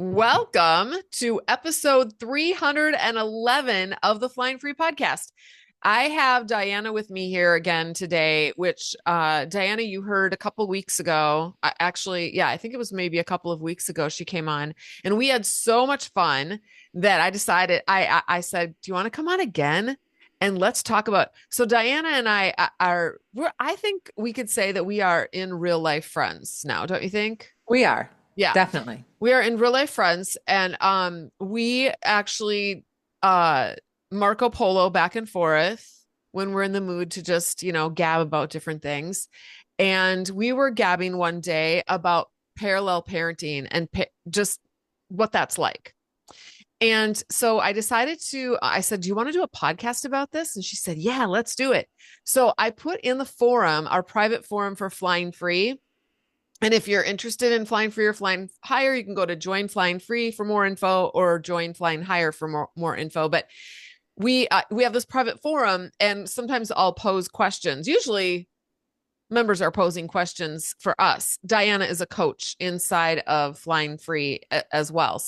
Welcome to episode 311 of the Flying Free podcast. I have Diana with me here again today, which Diana, you heard a couple weeks ago. I think it was maybe a couple of weeks ago she came on, and we had so much fun that I decided I said, "Do you want to come on again?" And let's talk about. So Diana and I think we could say that we are in real life friends now, don't you think? We are, Yeah. definitely. We are in real life friends, and we actually uh Marco Polo back and forth when we're in the mood to just, gab about different things. And we were gabbing one day about parallel parenting and just what that's like. And so I said, "Do you want to do a podcast about this?" And she said, "Yeah, let's do it." So I put in the forum, our private forum for Flying Free. And if you're interested in flying free or flying higher, you can go to Join Flying Free for more info or Join Flying Higher for more info. But we have this private forum, and sometimes I'll pose questions. Usually, members are posing questions for us. Diana is a coach inside of Flying Free as well.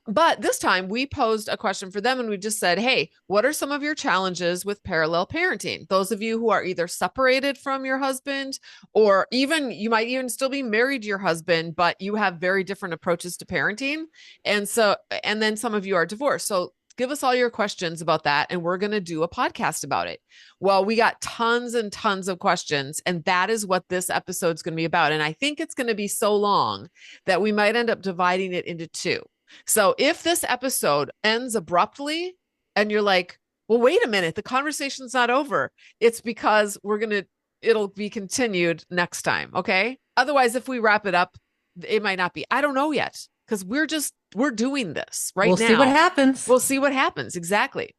But this time we posed a question for them and we just said, "Hey, what are some of your challenges with parallel parenting? Those of you who are either separated from your husband, or even you might even still be married to your husband, but you have very different approaches to parenting. And then some of you are divorced. So give us all your questions about that, and we're going to do a podcast about it." Well, we got tons and tons of questions, and that is what this episode's going to be about. And I think it's going to be so long that we might end up dividing it into two. So if this episode ends abruptly and you're like, "Well, wait a minute, the conversation's not over," it's because it'll be continued next time. Okay. Otherwise, if we wrap it up, it might not be. I don't know yet because we're doing this right We'll see what now. happens. We'll see what happens. Exactly.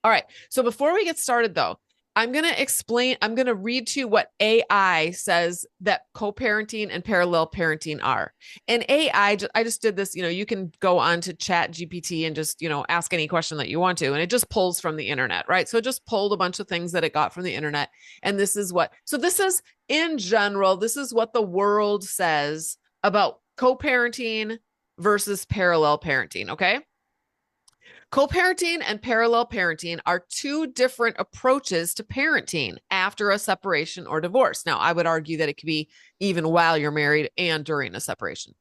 All right. So before we get started, though, I'm going to read to you what AI says that co-parenting and parallel parenting are. And I just did this, you can go on to Chat GPT and just, ask any question that you want to, and it just pulls from the internet, right? So it just pulled a bunch of things that it got from the internet. And this is in general, this is what the world says about co-parenting versus parallel parenting. Okay. Co-parenting and parallel parenting are two different approaches to parenting after a separation or divorce. Now, I would argue that it could be even while you're married and during a separation.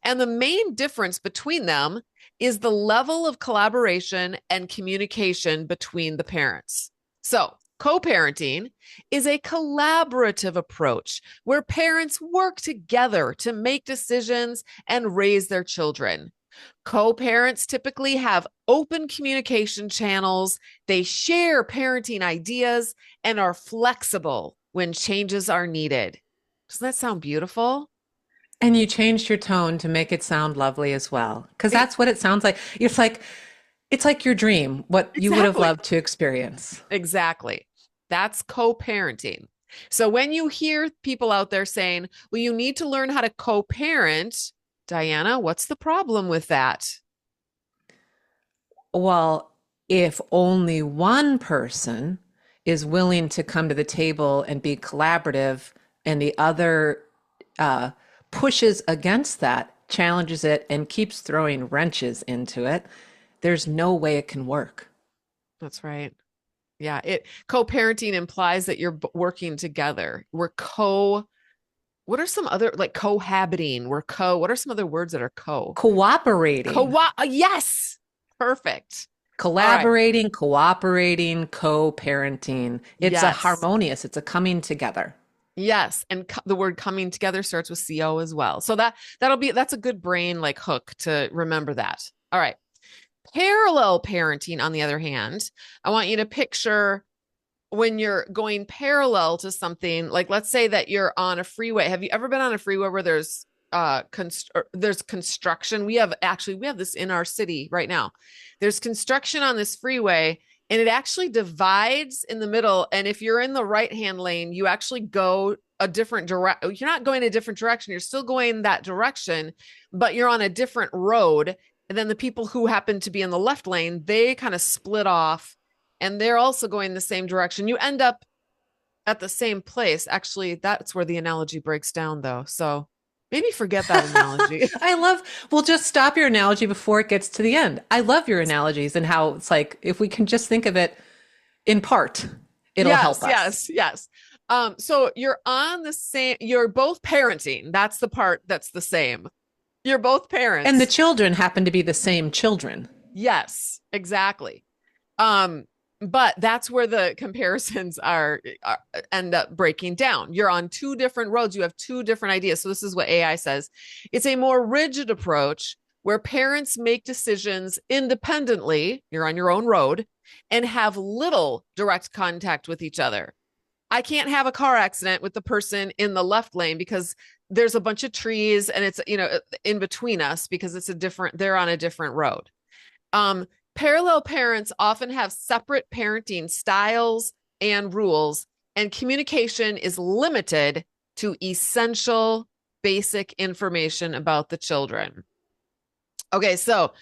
And the main difference between them is the level of collaboration and communication between the parents. So, co-parenting is a collaborative approach where parents work together to make decisions and raise their children. Co-parents typically have open communication channels. They share parenting ideas and are flexible when changes are needed. Doesn't that sound beautiful? And you changed your tone to make it sound lovely as well, because that's what it sounds like. It's like your dream, what you would have Exactly. loved to experience. Exactly. That's co-parenting. So when you hear people out there saying, "Well, you need to learn how to co-parent," Diana, what's the problem with that? Well, if only one person is willing to come to the table and be collaborative, and the other uh, pushes against that, challenges it, and keeps throwing wrenches into it, there's no way it can work. That's right. Yeah, it co-parenting implies that you're working together. What are some other, like, cohabiting? What are some other words that are Cooperating. Yes. Perfect. All right. Collaborating, cooperating, co-parenting. It's a Yes. harmonious, it's a coming together. Yes. And the word coming together starts with CO as well. So that's a good brain like hook to remember that. All right. Parallel parenting, on the other hand, I want you to picture when you're going parallel to something, like let's say that you're on a freeway. Have you ever been on a freeway where there's construction? We have this in our city right now. There's construction on this freeway, and it actually divides in the middle, and if you're in the right hand lane, you actually go a different direction. You're not going a different direction, you're still going that direction, but you're on a different road. And then the people who happen to be in the left lane, they kind of split off, and they're also going the same direction. You end up at the same place. Actually, that's where the analogy breaks down, though. So Maybe forget that analogy. I love, well, just stop your analogy before it gets to the end. I love your analogies and how it's like, if we can just think of it in part, it'll Yes, help us. yes, yes. So you're on the same, you're both parenting. That's the part that's the same. You're both And the parents. children happen to be the same children. Yes, exactly. Um, but that's where the comparisons are end up breaking down. You're on two different roads. You have two different ideas. So this is what AI says. It's a more rigid approach where parents make decisions independently. You're on your own road and have little direct contact with each other. I can't have a car accident with the person in the left lane because there's a bunch of trees and it's, in between us because they're on a different road. Um, Parallel parents often have separate parenting styles and rules, and communication is limited to essential basic information about the children. Okay, so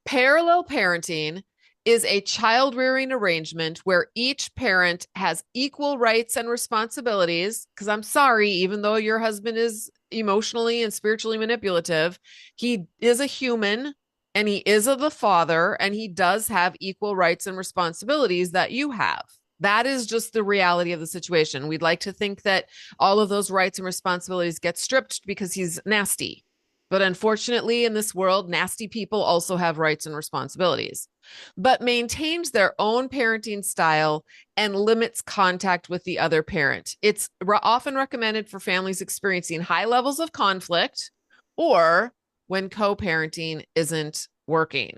parallel parenting is a child rearing arrangement where each parent has equal rights and responsibilities. Because I'm sorry, even though your husband is emotionally and spiritually manipulative, he is a human and he is of the father and he does have equal rights and responsibilities that you have. That is just the reality of the situation. We'd like to think that all of those rights and responsibilities get stripped because he's nasty. But unfortunately, in this world, nasty people also have rights and responsibilities, but maintains their own parenting style and limits contact with the other parent. It's often recommended for families experiencing high levels of conflict or when co parenting isn't working.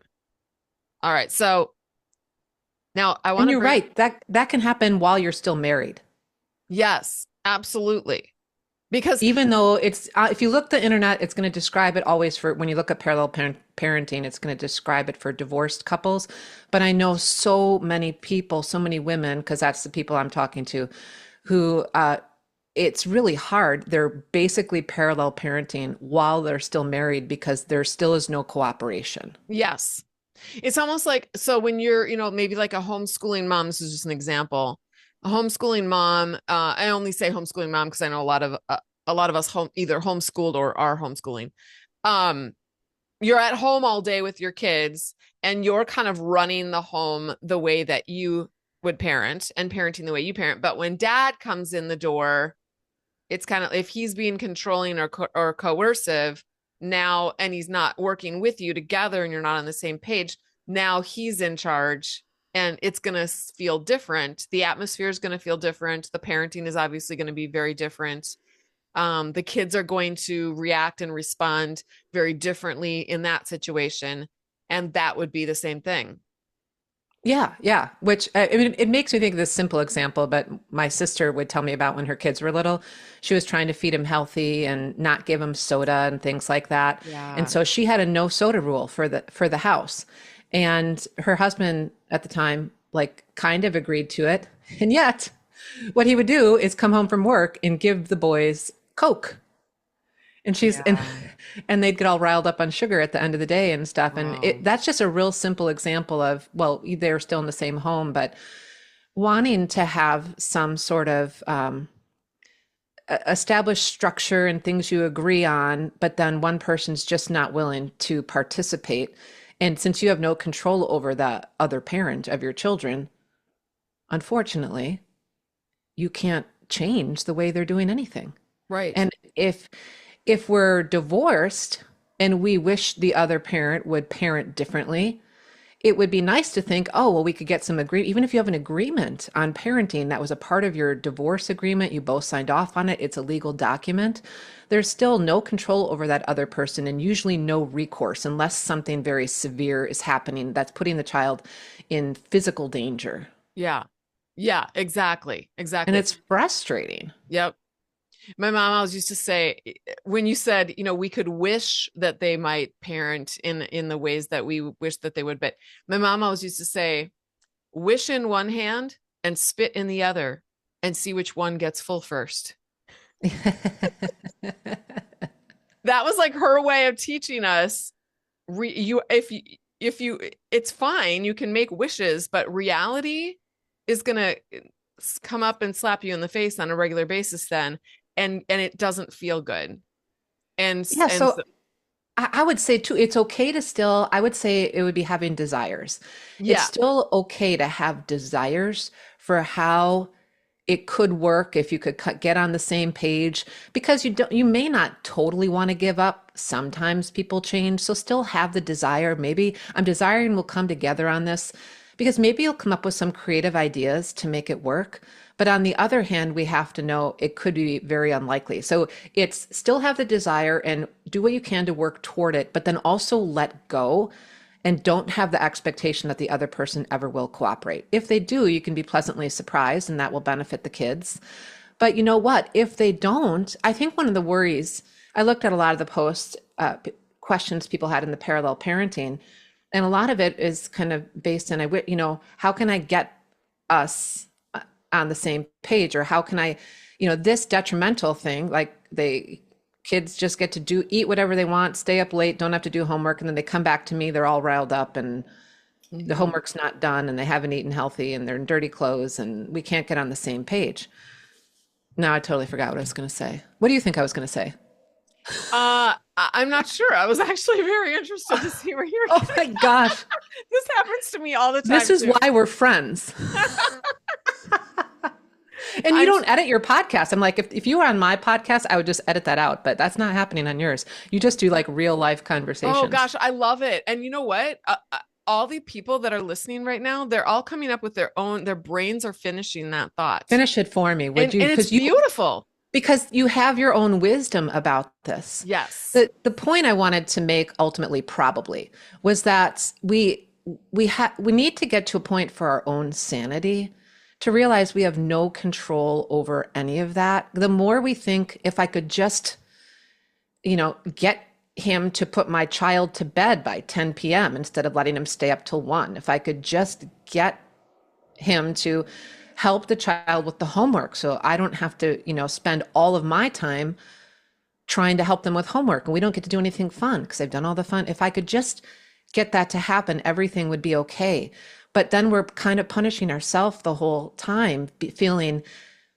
All right. So now I want And to you're bring, right. That can happen while you're still married. yes, absolutely. Because, Even though it's, if you look the internet, it's going to describe it always for when you look at parenting, it's going to describe it for divorced couples. But I know so many people, so many women, because that's the people I'm talking to, who it's really hard. They're basically parallel parenting while they're still married because there still is no cooperation. yes, it's almost like, so when you're, maybe like a homeschooling mom, this is just an example. A homeschooling mom, I only say homeschooling mom because I know a lot of us either homeschooled or are homeschooling. Um, you're at home all day with your kids and you're kind of running the home the way that you would parent and parenting the way you parent. But when dad comes in the door, it's kind of, if he's being controlling or coercive now and he's not working with you together and you're not on the same page, now he's in charge and it's going to feel different. The atmosphere is going to feel different. The parenting is obviously going to be very different. The kids are going to react and respond very differently in that situation. And that would be the same thing. Yeah, yeah. Which I mean, it makes me think of this simple example, but my sister would tell me about when her kids were little. She was trying to feed them healthy and not give them soda and things like that. And Yeah. so she had a no soda rule for the house. And her husband at the time, like, kind of agreed to it. And yet, what he would do is come home from work and give the boys Coke. And she's Yeah. and they'd get all riled up on sugar at the end of the day and stuff. And Oh, that's just a real simple example of, well, they're still in the same home, but wanting to have some sort of established structure and things you agree on, but then one person's just not willing to participate. And since you have no control over the other parent of your children, unfortunately, you can't change the way they're doing anything. right. And if we're divorced and we wish the other parent would parent differently, it would be nice to think, oh, well, we could get some agree. Even if you have an agreement on parenting that was a part of your divorce agreement, you both signed off on it, it's a legal document. There's still no control over that other person and usually no recourse unless something very severe is happening that's putting the child in physical danger. Yeah. Yeah, exactly. And Exactly. it's frustrating. Yep. My mom always used to say, when you said, we could wish that they might parent in the ways that we wish that they would, but my mom always used to say, wish in one hand and spit in the other and see which one gets full first. That was like her way of teaching us, you if you it's fine, you can make wishes, but reality is going to come up and slap you in the face on a regular basis then, and it doesn't feel good. Yeah, And so so, I would say too, it's okay to still, I would say it would be having desires. It's yeah. still okay to have desires for how it could work if you could get on the same page, because you may not totally want to give up. Sometimes people change, so still have the desire. Maybe I'm desiring we'll come together on this, because maybe you'll come up with some creative ideas to make it work. But on the other hand, we have to know it could be very unlikely. So it's still have the desire and do what you can to work toward it, but then also let go and don't have the expectation that the other person ever will cooperate. If they do, you can be pleasantly surprised and that will benefit the kids. But you know what? If they don't, I think one of the worries, I looked at a lot of the posts, questions people had in the parallel parenting, and a lot of it is kind of based on, how can I get us on the same page? Or how can I, this detrimental thing, like kids just get to eat whatever they want, stay up late, don't have to do homework. And then they come back to me, they're all riled up and the Mhm. homework's not done and they haven't eaten healthy and they're in dirty clothes and we can't get on the same page. Now I totally forgot what I was going to say. What do you think I was going to say? I'm not sure. I was actually very interested to see where you're Oh getting. my gosh. This happens to me all the This time is too. why we're friends. And you I'm don't edit your podcast. I'm like, if you were on my podcast, I would just edit that out, but that's not happening on yours. You just do like real life Oh conversations. gosh, I love it. And you know what? All the people that are listening right now, they're all coming up with their brains are finishing that thought. Finish it for me, would you? And it's beautiful. Because you have your own wisdom about this. Yes. The point I wanted to make ultimately probably was that we need to get to a point for our own sanity to realize we have no control over any of that. The more we think, if I could just, get him to put my child to bed by 10 p.m. instead of letting him stay up till 1, if I could just get him to help the child with the homework so I don't have to, spend all of my time trying to help them with homework and we don't get to do anything fun because they've done all the fun. If I could just get that to happen, everything would be okay. But then we're kind of punishing ourselves the whole time, feeling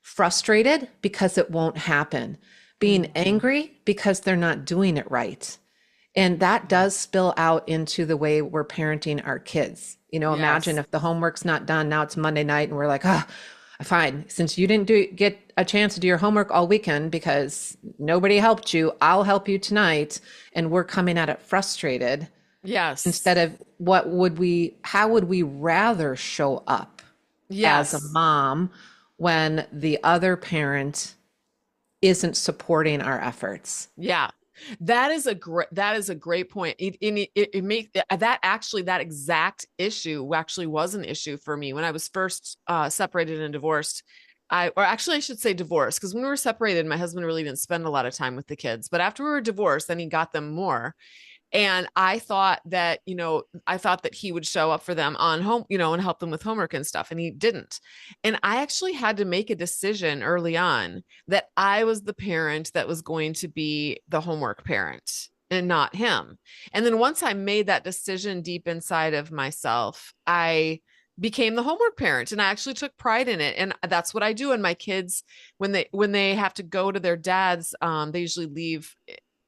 frustrated because it won't happen, being Mhm. angry because they're not doing it right. And that does spill out into the way we're parenting our kids. Imagine Yes. if the homework's not done, now it's Monday night and we're like, oh, fine, since you didn't get a chance to do your homework all weekend because nobody helped you, I'll help you tonight. And we're coming at it frustrated Yes. instead of how would we rather show up as a Yes. mom when the other parent isn't supporting our efforts? Yeah. That is a great point. It make that actually that exact issue actually was an issue for me when I was first separated and divorced. Or actually I should say divorced, because when we were separated, my husband really didn't spend a lot of time with the kids. But after we were divorced, then he got them more. And I thought that he would show up for them on home, and help them with homework and stuff. And he didn't. And I actually had to make a decision early on that I was the parent that was going to be the homework parent and not him. And then once I made that decision deep inside of myself, I became the homework parent and I actually took pride in it. And that's what I do. And my kids, when they have to go to their dad's, they usually leave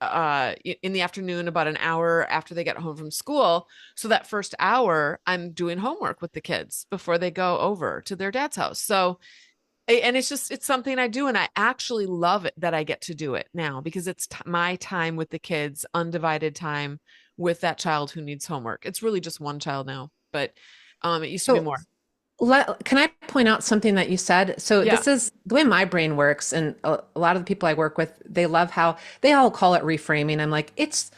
in the afternoon about an hour after they get home from school. So that first hour, I'm doing homework with the kids before they go over to their dad's house. So, and it's something I do. And I actually love it that I get to do it now because it's my time with the kids, undivided time with that child who needs homework. It's really just one child now, but it used to be So more. can I point out something that you said? So Yeah. this is the way my brain works, and a lot of the people I work with, they love how they all call it reframing. I'm like, it's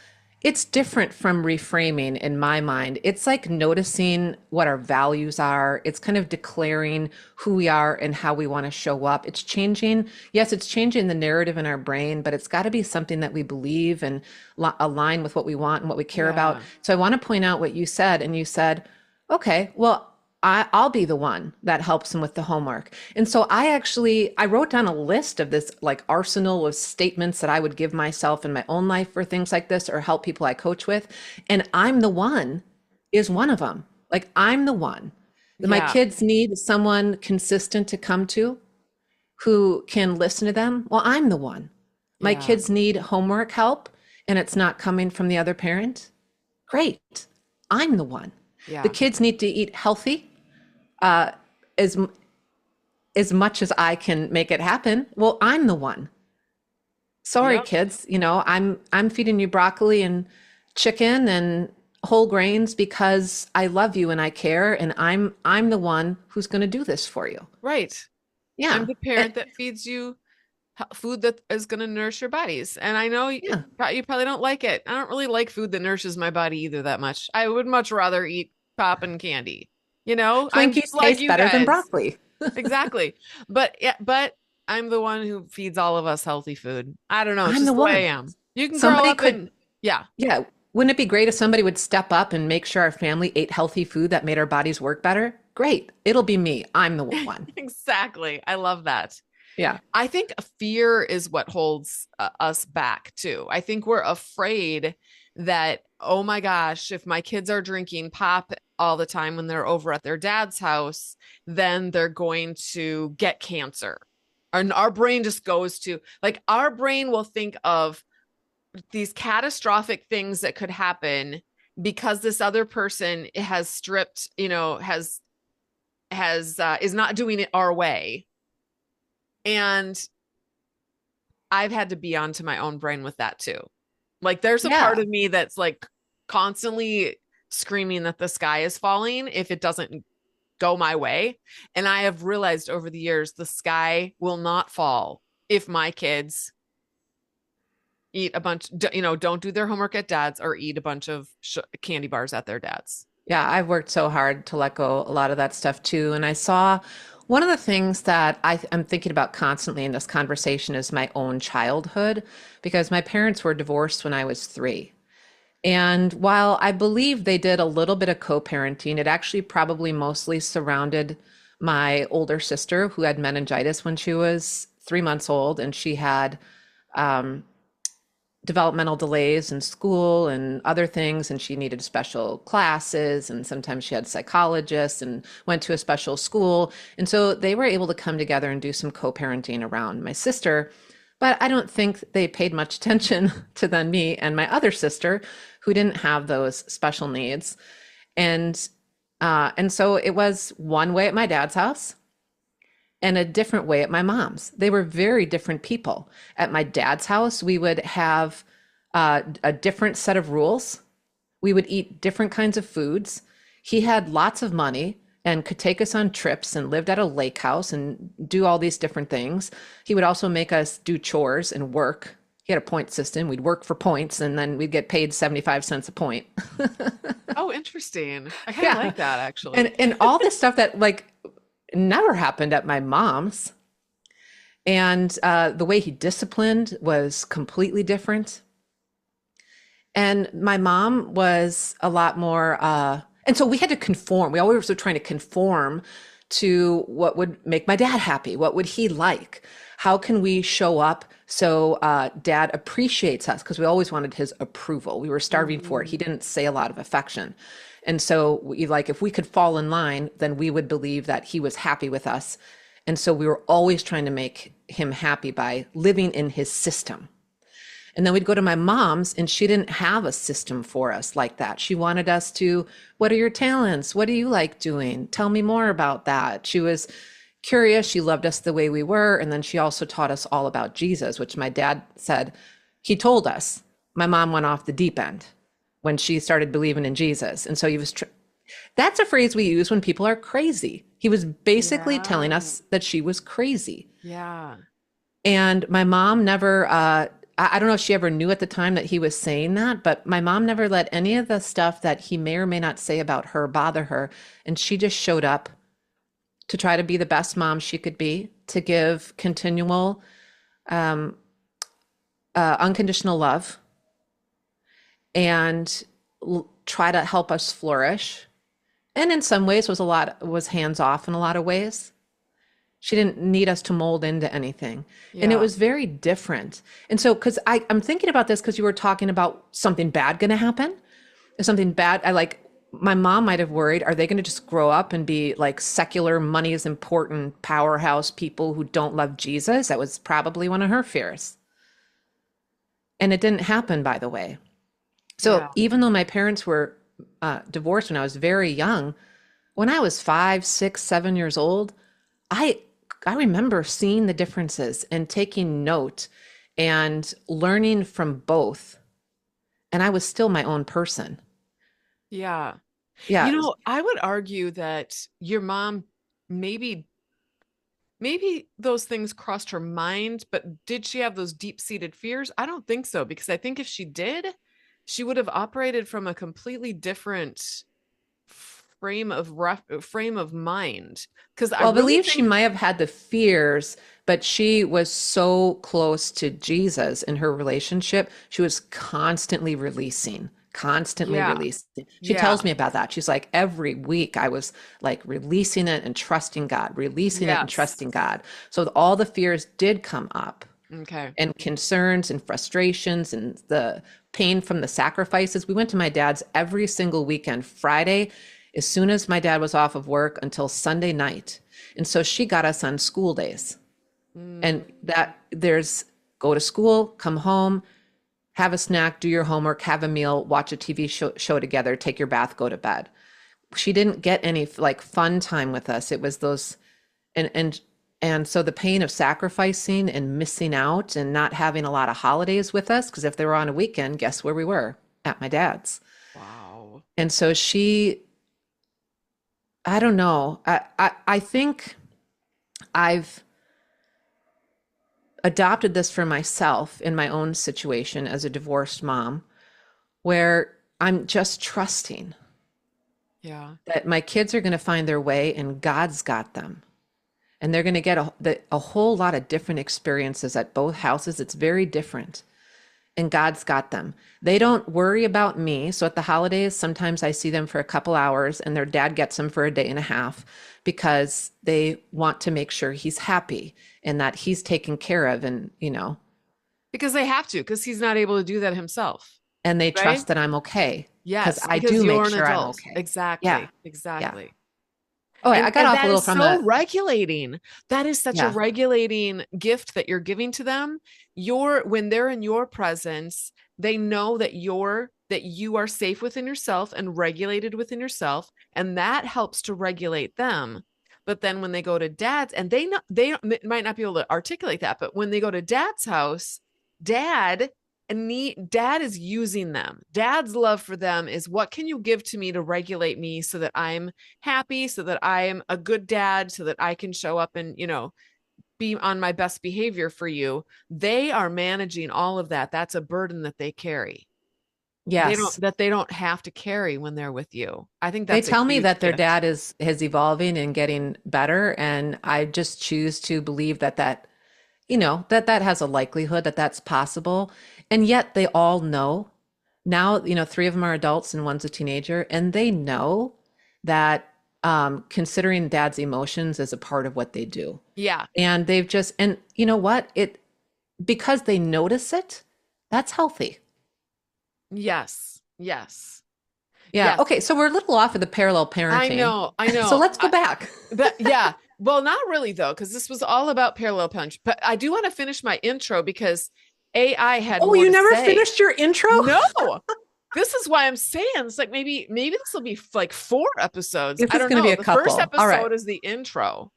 different from reframing in my mind. It's like noticing what our values are. It's kind of declaring who we are and how we want to show up. It's changing. Yes, it's changing the narrative in our brain, but it's got to be something that we believe and align with what we want and what we care about. Yeah. So I want to point out what you said, and you said, okay, well, I'll be the one that helps them with the homework. And so I wrote down a list of this like arsenal of statements that I would give myself in my own life for things like this or help people I coach with. And I'm the one is one of them. Like I'm the one that my Yeah. kids need someone consistent to come to who can listen to them. Well, I'm the one. My Yeah. kids need homework help and it's not coming from the other parent. Great. I'm the one. The Yeah. kids need to eat healthy uh, as as much as I can make it happen. Well, I'm the one. Sorry, Yep. kids. I'm feeding you broccoli and chicken and whole grains because I love you and I care, and I'm the one who's going to do this for you. Right. I'm Yeah. the parent that feeds you food that is going to nourish your bodies. And I know Yeah. you probably don't like it. I don't really like food that nourishes my body either that much. I would much rather eat pop and candy. I'm Twinkies just like taste you better than guys. broccoli. Exactly. But yeah, but I'm the one who feeds all of us healthy food. I don't know. It's I'm the just the way one. I am. You can grow Somebody up could, and yeah, yeah. Wouldn't it be great if somebody would step up and make sure our family ate healthy food that made our bodies work better? Great. It'll be me. I'm the one. exactly. I love that. Yeah. I think fear is what holds us back too. I think we're afraid that, oh my gosh, if my kids are drinking pop all the time when they're over at their dad's house, then they're going to get cancer. And our brain just goes to like, our brain will think of these catastrophic things that could happen because this other person has stripped, has is not doing it our way. And I've had to be onto my own brain with that too. Like there's a part Yeah. of me that's like constantly screaming that the sky is falling if it doesn't go my way. And I have realized over the years the sky will not fall if my kids eat a bunch, don't do their homework at dad's or eat a bunch of candy bars at their dad's. Yeah, I've worked so hard to let go a lot of that stuff too. And I saw one of the things that I'm thinking about constantly in this conversation is my own childhood, because my parents were divorced when I was 3. And while I believe they did a little bit of co-parenting, it actually probably mostly surrounded my older sister who had meningitis when she was 3 months old, and she had um, developmental delays in school and other things, and she needed special classes, and sometimes she had psychologists and went to a special school, and so they were able to come together and do some co-parenting around my sister. But I don't think they paid much attention to then me and my other sister who didn't have those special needs. And so it was one way at my dad's house and a different way at my mom's. They were very different people. At my dad's house, we would have a different set of rules. We would eat different kinds of foods. He had lots of money and could take us on trips and lived at a lake house and do all these different things. He would also make us do chores and work. He had a point system. We'd work for points and then we'd get paid 75 cents a point. Oh, interesting. I kind of Yeah. like that actually. And all this stuff that like never happened at my mom's. And the way he disciplined was completely different. And my mom was a lot more, and so we had to conform. We always were trying to conform to what would make my dad happy. What would he like? How can we show up so dad appreciates us? Because we always wanted his approval. We were starving for it. He Mhm. didn't say a lot of affection. And so we like, if we could fall in line, then we would believe that he was happy with us. And so we were always trying to make him happy by living in his system. And then we'd go to my mom's, and she didn't have a system for us like that. She wanted us to, what are your talents? What do you like doing? Tell me more about that. She was curious. She loved us the way we were. And then she also taught us all about Jesus, which my dad said he told us. My mom went off the deep end when she started believing in Jesus. And so he was, that's a phrase we use when people are crazy. He was basically telling Yeah. us that she was crazy. Yeah. And my mom never, I don't know if she ever knew at the time that he was saying that, but my mom never let any of the stuff that he may or may not say about her bother her. And she just showed up to try to be the best mom she could be, to give continual, unconditional love and try to help us flourish. And in some ways was hands off in a lot of ways. She didn't need us to mold into anything. And it Yeah. was very different. And so, because I'm thinking about this because you were talking about something bad going to happen. If something bad, my mom might have worried, are they going to just grow up and be like secular, money is important, powerhouse people who don't love Jesus? That was probably one of her fears. And it didn't happen, by the way. So Yeah. even though my parents were divorced when I was very young, when I was 5, 6, 7 years old, I I remember seeing the differences and taking note and learning from both. And I was still my own person. Yeah. Yeah. I would argue that your mom maybe maybe those things crossed her mind, but did she have those deep-seated fears? I don't think so, because I think if she did, she would have operated from a completely different frame of mind. Because I Well, I really believe she think, might have had the fears, but she was so close to Jesus in her relationship. She was constantly releasing, constantly yeah, releasing. She yeah, tells me about that. She's like, every week I was like releasing it and trusting God, releasing it and yes. trusting God. So all the fears did come up Okay. and concerns and frustrations and the pain from the sacrifices. We went to my dad's every single weekend, Friday, as soon as my dad was off of work until Sunday night. And so she got us on school days. Mm, And that there's go to school, come home, have a snack, do your homework, have a meal, watch a TV show together, take your bath, go to bed. She didn't get any like fun time with us. It was those and and and so the pain of sacrificing and missing out and not having a lot of holidays with us, because if they were on a weekend, guess where we were? At my dad's. wow. And so she, I don't know. I think I've adopted this for myself in my own situation as a divorced mom, where I'm just trusting Yeah. that my kids are going to find their way and God's got them. And they're going to get a whole lot of different experiences at both houses. It's very different. And God's got them. They don't worry about me. So at the holidays, sometimes I see them for a couple hours and their dad gets them for a day and a half because they want to make sure he's happy and that he's taken care of Because they have to, because he's not able to do that himself, and they right? trust that I'm okay because Yes, I because do make you're an sure I'm adult. okay. Yeah. Exactly. Yeah. Exactly. Oh, I got And off a that little is from so the, regulating. That is such a yeah. regulating gift that you're giving to them. When they're in your presence, they know that you are safe within yourself and regulated within yourself, and that helps to regulate them. But then when they go to dad's, and they might not be able to articulate that, but when they go to dad's house, dad dad is using them. Dad's love for them is, what can you give to me to regulate me so that I'm happy, so that I am a good dad, so that I can show up and, be on my best behavior for you. They are managing all of that. That's a burden that they carry. Yes. They don't have to carry when they're with you. I think They that's a tell me huge that their gift. dad is evolving and getting better, and I just choose to believe that has a likelihood that that's possible. And yet they all know now, three of them are adults and one's a teenager, and they know that considering dad's emotions is a part of what they do. Yeah. And they've just, and you know what? Because they notice it, that's healthy. Yes. Yes. Yeah. Yes. Okay. So we're a little off of the parallel I parenting. know. I So know. let's go back. But yeah, well, not really though, because this was all about parallel punch. But I do want to finish my intro because AI had Oh, more you to never say. finished your intro? No, this is why I'm saying it's like maybe this will be like 4 episodes. This I is don't going to be know. a The first couple. All right. episode is the intro.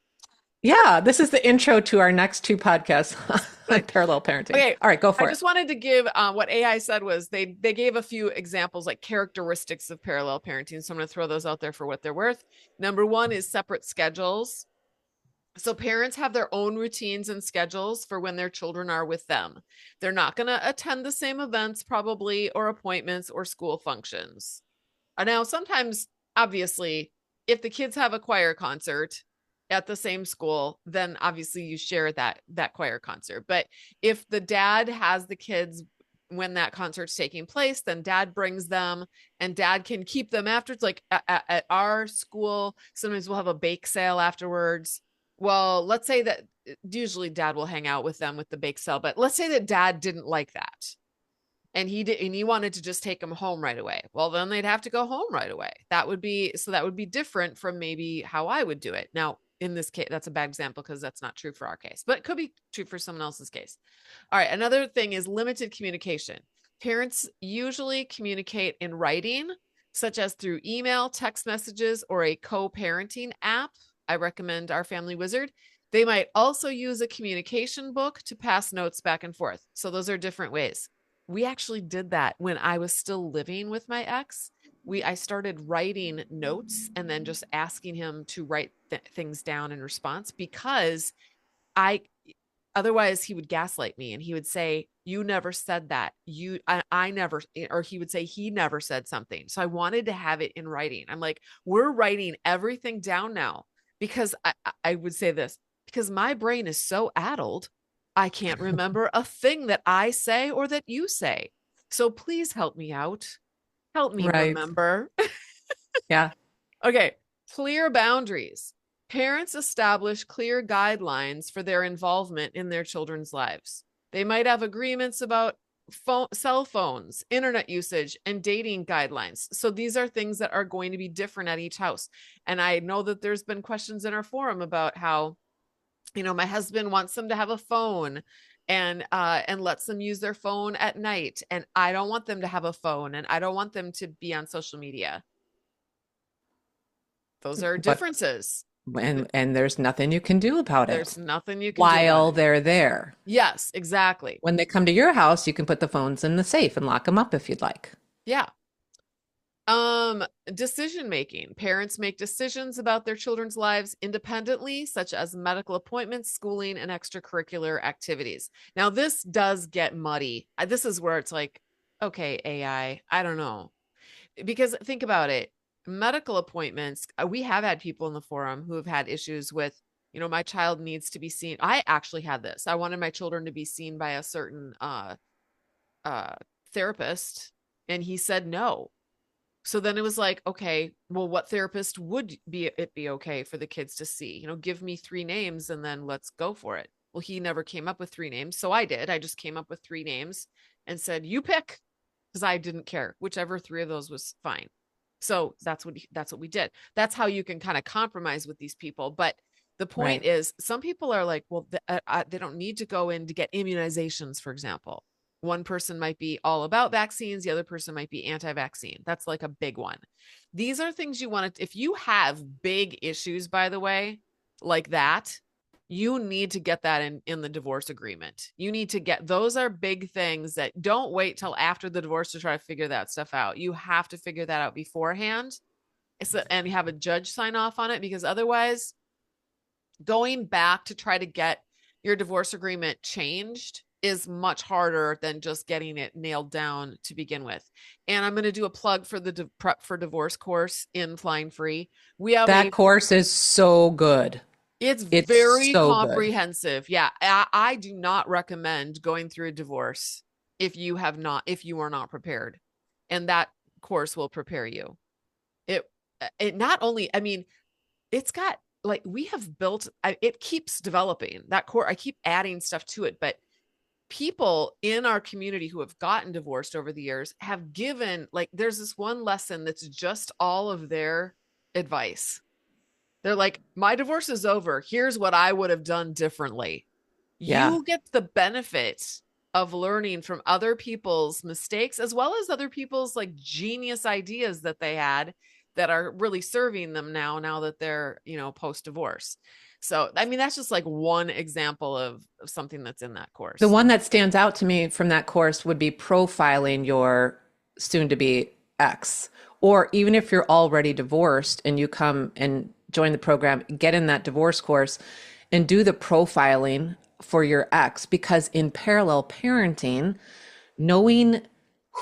Yeah, this is the intro to our next two podcasts on But parallel parenting. okay, All right, go I for it. just wanted to give what AI said was they gave a few examples, like characteristics of parallel parenting. So I'm going to throw those out there for what they're worth. Number one is separate schedules. So parents have their own routines and schedules for when their children are with them. They're not going to attend the same events, probably, or appointments or school functions. Now, sometimes, obviously, if the kids have a choir concert at the same school, then obviously you share that choir concert. But if the dad has the kids when that concert's taking place, then dad brings them and dad can keep them after. It's like at our school, sometimes we'll have a bake sale afterwards. Well, let's say that usually dad will hang out with them with the bake sale, but let's say that dad didn't like that and he wanted to just take them home right away. Well, then they'd have to go home right away. That would be different from maybe how I would do it. Now, in this case, that's a bad example because that's not true for our case, but it could be true for someone else's case. All right. Another thing is limited communication. Parents usually communicate in writing, such as through email, text messages, or a co-parenting app. I recommend Our Family Wizard. They might also use a communication book to pass notes back and forth. So those are different ways. We actually did that when I was still living with my ex. I started writing notes and then just asking him to write things down in response, because I otherwise he would gaslight me and he would say, you never said that, I never, or he would say he never said something. So I wanted to have it in writing. I'm like, we're writing everything down now, because I would say this, because my brain is so addled, I can't remember a thing that I say or that you say. So please help me out, help me Right. remember. Yeah. Okay, clear boundaries. Parents establish clear guidelines for their involvement in their children's lives. They might have agreements about cell phones, internet usage, and dating guidelines. So these are things that are going to be different at each house. And I know that there's been questions in our forum about how, my husband wants them to have a phone and lets them use their phone at night, and I don't want them to have a phone, and I don't want them to be on social media. Those are But differences. and there's nothing you can do about There's it nothing you can do about while it. they're there. Yes, exactly. When they come to your house, you can put the phones in the safe and lock them up if you'd like. Yeah. Decision making. Parents make decisions about their children's lives independently, such as medical appointments, schooling, and extracurricular activities. Now, this does get muddy. This is where it's like, okay, I don't know. Because think about it, medical appointments, we have had people in the forum who have had issues with, my child needs to be seen. I actually had this. I wanted my children to be seen by a certain uh therapist, and he said no. So then it was like, okay, well, what therapist would be okay for the kids to see? Give me three names and then let's go for it. Well, he never came up with three names. So I did. I just came up with three names and said, you pick, because I didn't care. Whichever three of those was fine. So that's what we did. That's how you can kind of compromise with these people. But the point Right. is, some people are like, well, they don't need to go in to get immunizations, for example. One person might be all about vaccines, the other person might be anti-vaccine. That's like a big one. These are things you want to, if you have big issues, by the way, like that, you need to get that in the divorce agreement. You need to get, those are big things that don't wait till after the divorce to try to figure that stuff out. You have to figure that out beforehand, and have a judge sign off on it, because otherwise going back to try to get your divorce agreement changed is much harder than just getting it nailed down to begin with. And I'm going to do a plug for the prep for divorce course in Flying Free. We have That course is so good. it's It's very so good. comprehensive. Yeah, I do not recommend going through a divorce if you are not prepared. And that course will prepare you. It it not only, I mean, it's got, like, we have built, it keeps developing that core. I keep adding stuff to it, but people in our community who have gotten divorced over the years have given, like, there's this one lesson that's just all of their advice. They're like, my divorce is over, here's what I would have done differently. Yeah. You get the benefit of learning from other people's mistakes, as well as other people's like genius ideas that they had that are really serving them now that they're, post divorce. So, I mean, that's just like one example of something that's in that The course. one that stands out to me from that course would be profiling your soon to be ex. Or even if you're already divorced and you come and join the program, get in that divorce course and do the profiling for your ex. Because in parallel parenting, knowing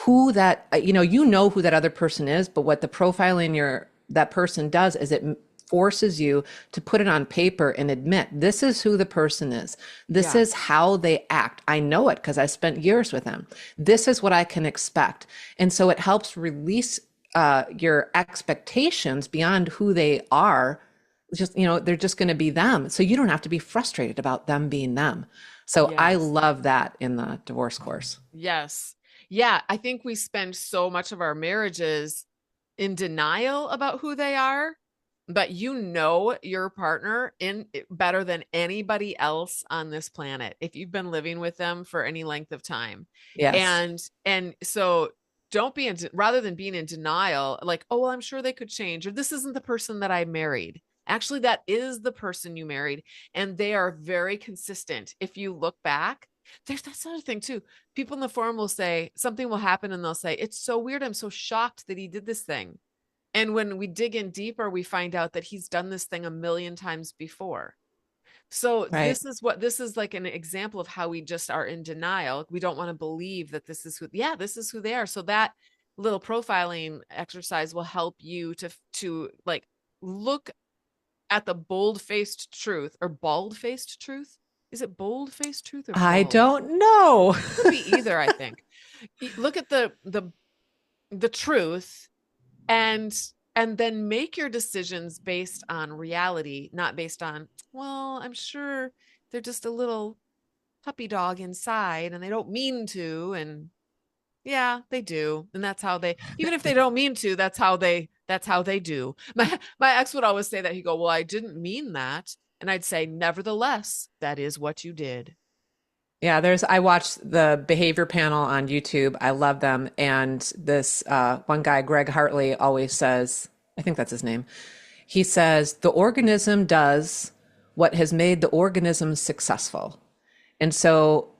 who that, you know who that other person is, but what the profiling that person does is it forces you to put it on paper and admit this is who the person is. This Yeah. is how they act. I know it because I spent years with them. This is what I can expect. And so it helps release your expectations beyond who they are. Just, they're just going to be them. So you don't have to be frustrated about them being them. So I Yes. love that in the divorce course. Yes. Yeah. I think we spend so much of our marriages in denial about who they are. but you know your partner in better than anybody else on this planet if you've been living with them for any length of time. Yes. And so don't be in, rather than being in denial, like, oh, well, I'm sure they could change, or this isn't the person that I married. Actually, that is the person you married, and they are very consistent. If you look back, that's another thing too. People in the forum will say something will happen and they'll say, it's so weird. I'm so shocked that he did this thing. And when we dig in deeper, we find out that he's done this thing a million times before. So Right. this is like an example of how we just are in denial. We don't want to believe that this is who, yeah, this is who they are. So that little profiling exercise will help you to like look at the bold-faced truth or bald-faced truth. Is it bold-faced truth or I bald? don't know. Could be either, I think. Look at the truth and and then make your decisions based on reality, not based on, well, I'm sure they're just a little puppy dog inside and they don't mean to, and yeah, they do. And that's how they, even if they don't mean to, that's how they do. My ex would always say that. He'd go, well, I didn't mean that. And I'd say, nevertheless, that is what you did. Yeah, I watched the behavior panel on YouTube. I love them. And this one guy, Greg Hartley, always says, I think that's his name. He says, the organism does what has made the organism successful. And so,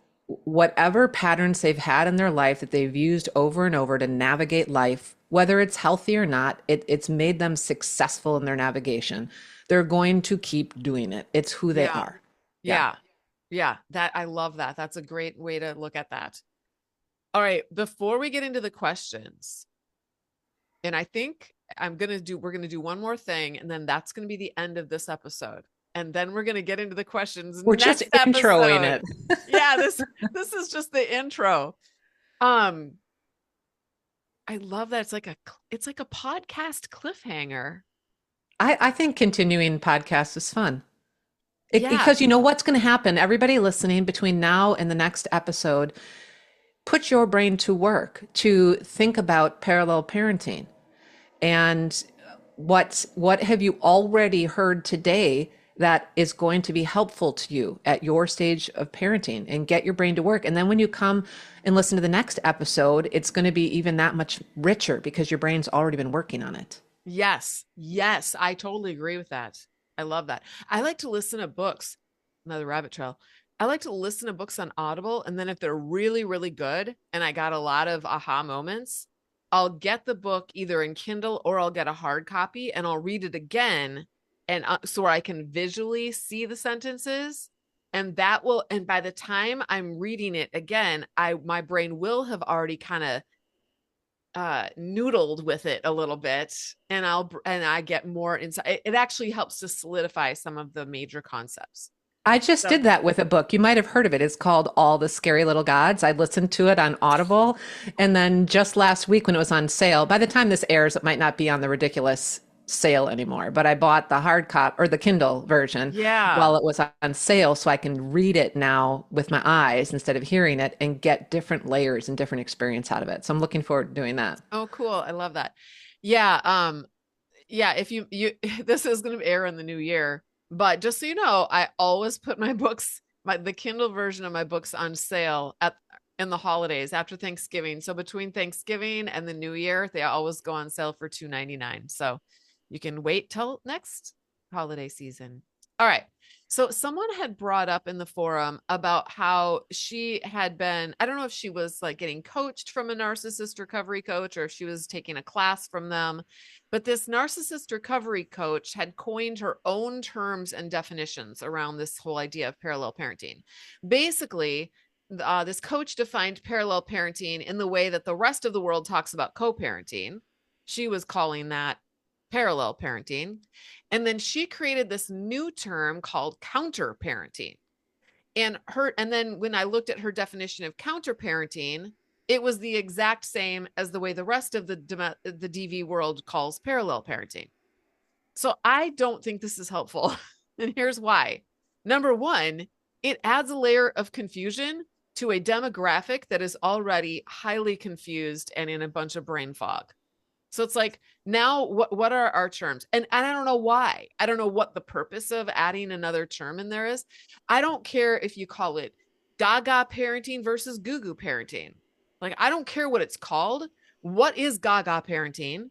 whatever patterns they've had in their life that they've used over and over to navigate life, whether it's healthy or not, it's made them successful in their navigation. They're going to keep doing it. It's who they Yeah. are. Yeah. Yeah. Yeah. That I love that. That's a great way to look at that. All right. Before we get into the questions, and I think we're going to do one more thing, and then that's going to be the end of this episode. And then we're going to get into the questions We're just next introing episode. it. Yeah, this is just the intro. Um, I love that it's like a podcast cliffhanger. I think continuing podcasts is fun. Yeah. Because you know what's going to happen? Everybody listening between now and the next episode, put your brain to work to think about parallel parenting. And what have you already heard today that is going to be helpful to you at your stage of parenting, and get your brain to work. And then when you come and listen to the next episode, it's going to be even that much richer because your brain's already been working on it. Yes. Yes. I totally agree with that. I love that. I like to listen to books. Another rabbit trail. I like to listen to books on Audible. And then if they're really, really good and I got a lot of aha moments, I'll get the book either in Kindle or I'll get a hard copy and I'll read it again. And so I can visually see the sentences. And and by the time I'm reading it again, my brain will have already kind of noodled with it a little bit, and I get more insight. It actually helps to solidify some of the major concepts. I just So did that with a book. You might have heard of it. It's called All the Scary Little Gods. I listened to it on Audible. And then just last week when it was on sale, by the time this airs, it might not be on the ridiculous sale anymore, but I bought the hard copy or the Kindle version yeah. while it was on sale so I can read it now with my eyes instead of hearing it and get different layers and different experience out of it. So I'm looking forward to doing that. Oh, cool. I love that. Yeah. Yeah, if you this is going to air in the new year, but just so you know, I always put my books, the Kindle version of my books on sale at in the holidays after Thanksgiving. So between Thanksgiving and the new year, they always go on sale for $2.99. So you can wait till next holiday season. All right. So someone had brought up in the forum about how she had been, I don't know if she was like getting coached from a narcissist recovery coach or if she was taking a class from them, but this narcissist recovery coach had coined her own terms and definitions around this whole idea of parallel parenting. Basically, this coach defined parallel parenting in the way that the rest of the world talks about co-parenting. She was calling that parallel parenting. And then she created this new term called counter parenting. And then when I looked at her definition of counter parenting, it was the exact same as the way the rest of the DV world calls parallel parenting. So I don't think this is helpful. And here's why. Number one, it adds a layer of confusion to a demographic that is already highly confused and in a bunch of brain fog. So it's like, now what are our terms? And I don't know why. I don't know what the purpose of adding another term in there is. I don't care if you call it gaga parenting versus goo goo parenting. Like, I don't care what it's called. What is gaga parenting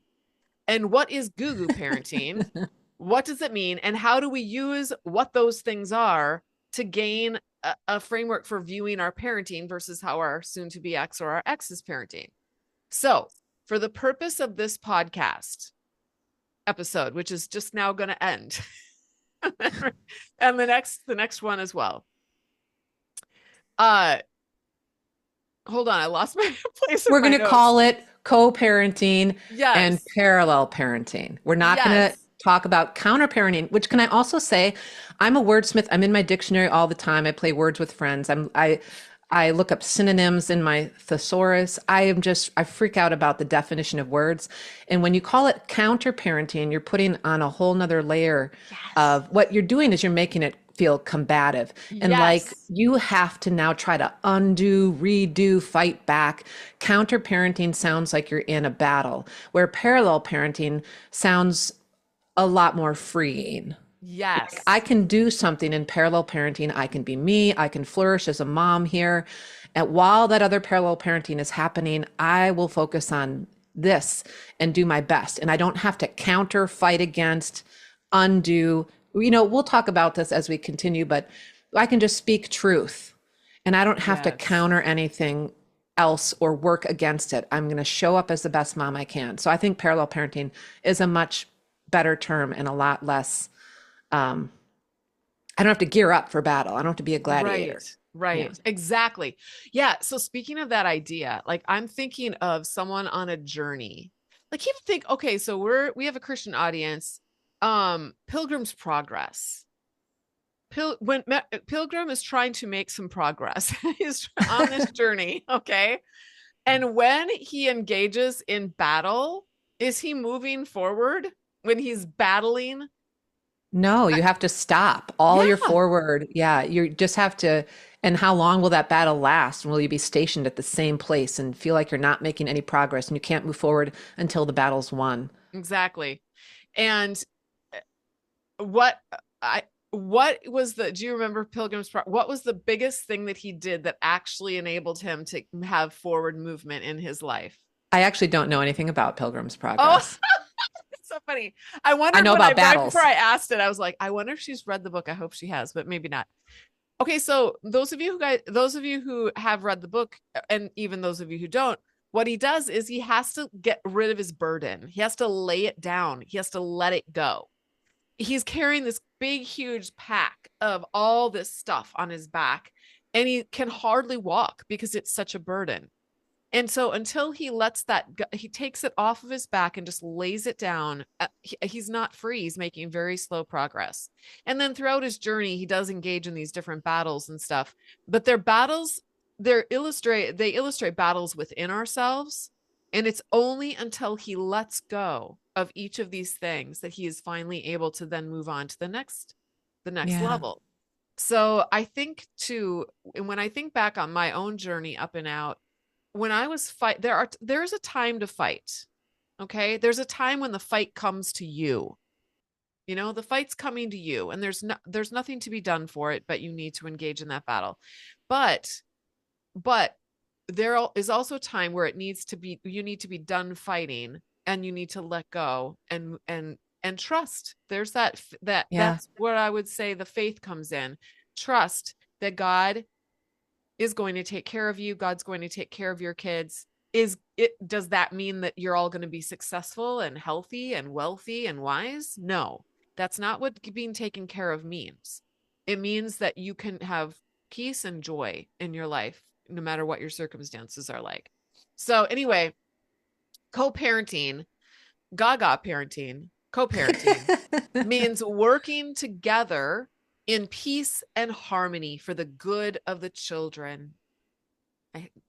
and what is goo goo parenting? What does it mean? And how do we use what those things are to gain a framework for viewing our parenting versus how our soon to be ex or our ex is parenting? So, for the purpose of this podcast episode, which is just now going to end, and the next one as well. Uh, hold on, I lost my place in We're my going to notes. call it co-parenting and Yes, parallel parenting. We're not going to yes, talk about counter parenting, which can I also say, I'm a wordsmith. I'm in my dictionary all the time. I play words with friends. I look up synonyms in my thesaurus. I freak out about the definition of words. And when you call it counter parenting, you're putting on a whole nother layer yes, of what you're doing is you're making it feel combative. And like yes, you have to now try to undo, redo, fight back. Counter parenting sounds like you're in a battle, where parallel parenting sounds a lot more freeing. Like I yes, can do something in parallel parenting. I can be me. I can flourish as a mom here. And while that other parallel parenting is happening, I will focus on this and do my best. And I don't have to counter, fight against, undo. We'll talk about this as we continue, but I can just speak truth and I don't have to yes. counter anything else or work against it. I'm going to show up as the best mom I can. So I think parallel parenting is a much better term and a lot less um, I don't have to gear up for battle. I don't have to be a gladiator. Right, Yeah. right, exactly. Yeah. So speaking of that idea, like I'm thinking of someone on a journey. Like you think, okay, so we have a Christian audience. Pilgrim's Progress. Pilgrim is trying to make some progress, he's on this journey, okay? And when he engages in battle, is he moving forward when he's battling? No, you have to stop all your Yeah, forward. Yeah. You just have to. And how long will that battle last? Will you be stationed at the same place and feel like you're not making any progress and you can't move forward until the battle's won? exactly. And what I what was the do you remember what was the biggest thing that he did that actually enabled him to have forward movement in his life? I actually don't know anything about Pilgrim's Oh, Progress. it's so funny. I I wondered know when I about right before battles. I asked it, I was like, I wonder if she's read the book. I hope she has, but maybe not. Okay, so those of you who have read the book, and even those of you who don't, what he does is he has to get rid of his burden. He has to lay it down. He has to let it go. He's carrying this big, huge pack of all this stuff on his back, and he can hardly walk because it's such a burden. And so until he lets that go, he takes it off of his back and just lays it down. He's not free. He's making very slow progress. And then throughout his journey, he does engage in these different battles and stuff. But their battles, they illustrate battles within ourselves. And it's only until he lets go of each of these things that he is finally able to then move on to the next Yeah. level. So I think too, and when I think back on my own journey up and out, when I was there's a time to fight. Okay. There's a time when the fight comes to you. The fight's coming to you, and there's nothing to be done for it, but you need to engage in that battle. But but there is also a time where you need to be done fighting, and you need to let go and trust. There's Yeah. that's where I would say the faith comes in. Trust that God is going to take care of you. God's going to take care of your kids. Does that mean that you're all going to be successful and healthy and wealthy and wise? No, that's not what being taken care of means. It means that you can have peace and joy in your life, no matter what your circumstances are like. So, anyway, co parenting, gaga parenting, co parenting means working together in peace and harmony for the good of the children.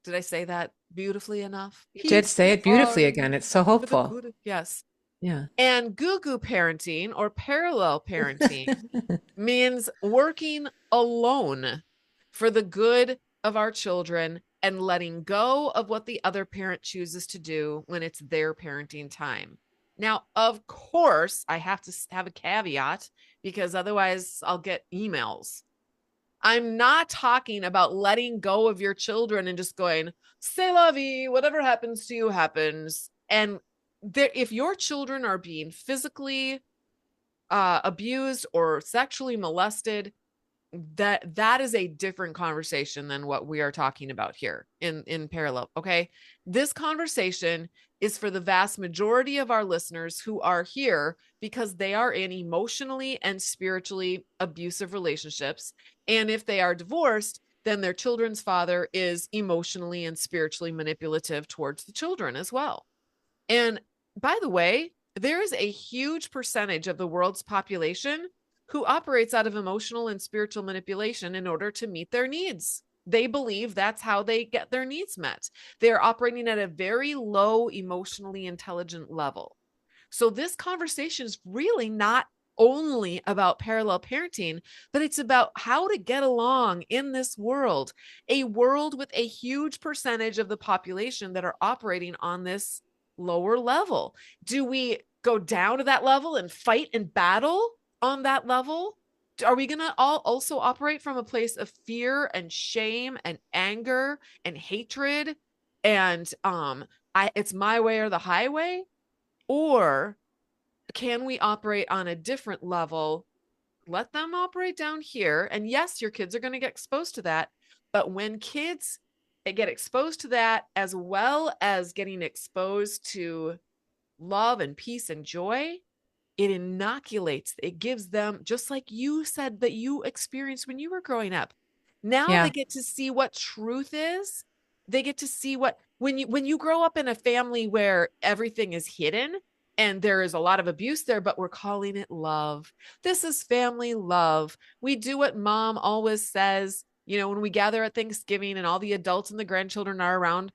Did I say that beautifully enough? You did Peace say and it beautifully again. harmony It's so for the hopeful. good of, yes. Yeah. And goo goo parenting or parallel parenting means working alone for the good of our children and letting go of what the other parent chooses to do when it's their parenting time. Now, of course, I have to have a caveat because otherwise I'll get emails. I'm not talking about letting go of your children and just going, c'est la vie, whatever happens to you happens. And there, if your children are being physically abused or sexually molested, that is a different conversation than what we are talking about here in parallel. Okay, this conversation is for the vast majority of our listeners who are here because they are in emotionally and spiritually abusive relationships, and if they are divorced, then their children's father is emotionally and spiritually manipulative towards the children as well. And by the way, there is a huge percentage of the world's population who operates out of emotional and spiritual manipulation in order to meet their needs. They believe that's how they get their needs met. They're operating at a very low emotionally intelligent level. So this conversation is really not only about parallel parenting, but it's about how to get along in this world, a world with a huge percentage of the population that are operating on this lower level. Do we go down to that level and fight and battle on that level? Are we going to all also operate from a place of fear and shame and anger and hatred and it's my way or the highway? Or can we operate on a different level? Let them operate down here. And yes, your kids are going to get exposed to that. But when kids get exposed to that, as well as getting exposed to love and peace and joy, it inoculates, it gives them, just like you said that you experienced when you were growing up. Now they Yeah. get to see what truth is. They get to see what, when you grow up in a family where everything is hidden and there is a lot of abuse there, but we're calling it love. This is family love. We do what mom always says, when we gather at Thanksgiving and all the adults and the grandchildren are around,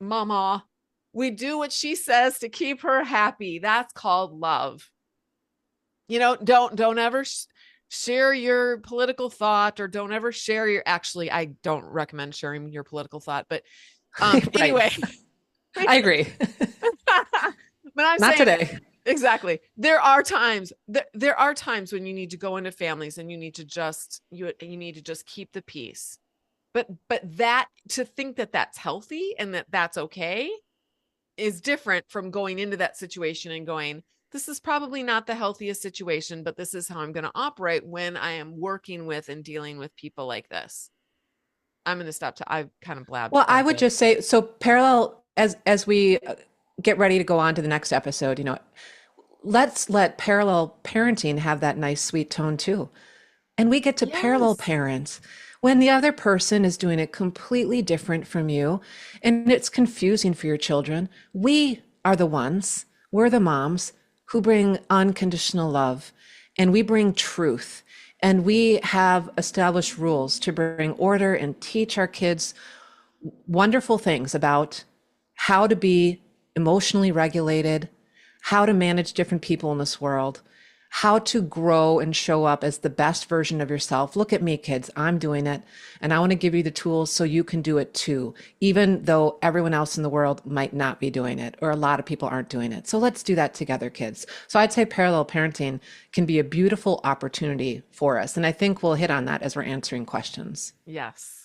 mama, we do what she says to keep her happy. That's called love. Don't ever share your political thought, or don't ever share your, actually, I don't recommend sharing your political thought, but Right. anyway. I agree. But I'm Not saying, today. exactly, there are times when you need to go into families and you need to just keep the peace. But that, to think that that's healthy and that that's okay, is different from going into that situation and going, this is probably not the healthiest situation, but this is how I'm going to operate when I am working with and dealing with people like this. I'm going to stop. I've kind of blabbed Well, quite I a would bit. just say, so parallel, as we get ready to go on to the next episode, let's let parallel parenting have that nice sweet tone too. And we get to parallel Yes. parents when the other person is doing it completely different from you and it's confusing for your children. We are the ones, we're the moms who bring unconditional love, and we bring truth, and we have established rules to bring order and teach our kids wonderful things about how to be emotionally regulated, how to manage different people in this world, how to grow and show up as the best version of yourself. Look at me, kids. I'm doing it. And I want to give you the tools so you can do it too, even though everyone else in the world might not be doing it, or a lot of people aren't doing it. So let's do that together, kids. So I'd say parallel parenting can be a beautiful opportunity for us. And I think we'll hit on that as we're answering questions. Yes.